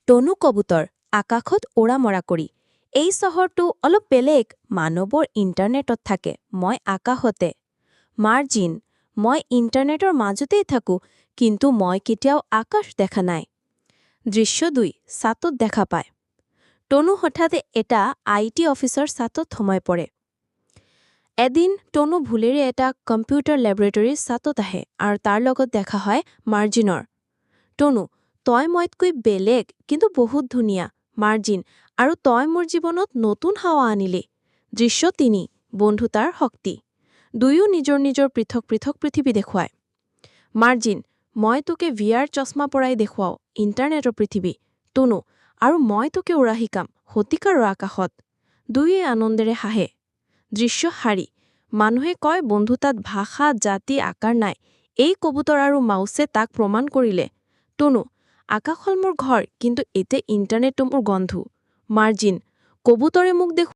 টনু কবুতৰ আকাশত ওৰা মৰা কৰি এই চহৰটো অলপ বেলেগ মানৱৰ ইণ্টাৰনেটত থাকে মই আকাশতে মাৰ্জিন মই ইণ্টাৰনেটৰ মাজতেই থাকোঁ কিন্তু মই কেতিয়াও আকাশ দেখা নাই দৃশ্য ২ ছাতত দেখা পায় টনু হঠাৎ এটা IT অফিচৰ ছাতত সোমাই পৰে এদিন টনু ভুলেৰে এটা কম্পিউটাৰ লেবৰেটৰীৰ ছাতত আহে আৰু তাৰ লগত দেখা হয় মাৰ্জিনৰ টনু তই মইতকৈ বেলেগ কিন্তু বহুত ধুনীয়া মাৰ্জিন আৰু তই মোৰ জীৱনত নতুন হাৱা আনিলি দৃশ্য ৩ বন্ধুতাৰ শক্তি দুয়ো নিজৰ নিজৰ পৃথক পৃথক পৃথিৱী দেখুৱায় মাৰ্জিন মই তোকে VR চশমা পৰাই দেখুৱাও ইণ্টাৰনেটৰ পৃথিৱী টনু আৰু মই তোকে উৰা শিকাম শতিকাৰৰ আকাশত দুয়োৱে আনন্দেৰে হাঁহে দৃশ্য শাৰী মানুহে কয় বন্ধুতাত ভাষা জাতি আকাৰ নাই এই কবুতৰ আৰু মাউছে তাক প্ৰমাণ কৰিলে টনু আকাশ হ'ল মোৰ ঘৰ কিন্তু এতিয়া ইণ্টাৰনেটটো মোৰ গন্ধু মাৰ্জিন কবুতৰে মোক দেখো